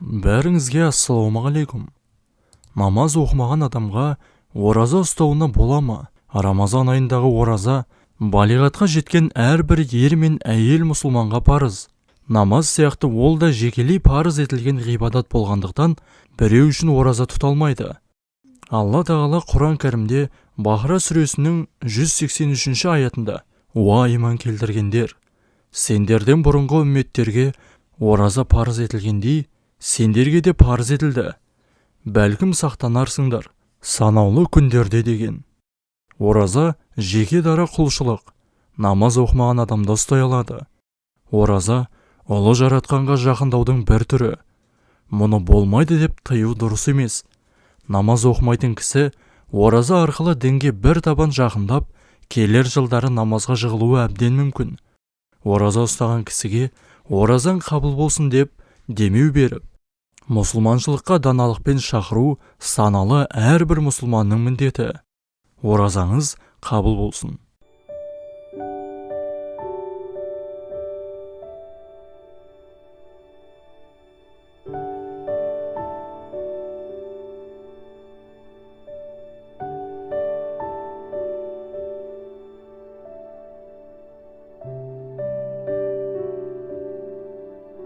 Бәріңізге ассалаумағалейкум. Намаз оқымаған адамға ораза ұстауына бола ма? Рамазан айындағы ораза балиғатқа жеткен әрбір ер мен әйел мұсылманға парыз. Намаз сияқты ол да жекелей парыз етілген ғибадат болғандықтан, біреу үшін ораза тұта алмайды. Алла тағала Құран кәрімде Бақара сүресінің 183 аятында: «Уа иман келтіргендер, сендерден бұрынғы үмметтерге ораза парыз етілгендей, сендерге де парыз етілді. Бәлкім сақтанарсыңдар санаулы күндерде» деген. Ораза жеке дара құлшылық. Намаз оқымаған адамды ұстай алады. Ораза ұлы жаратқанға жақындаудың бір түрі. Мұны болмайды деп тыю дұрыс емес. Намаз оқымайтын кісі ораза арқылы дінге бір табан жақындап, келер жылдары намазға жығылуы әбден мүмкін. Ораза ұстаған кісіге оразаң қабыл болсын деп демеу беріп, мұсылманшылыққа даналықпен шақыру саналы әрбір мұсылманның міндеті. Оразаңыз қабыл болсын.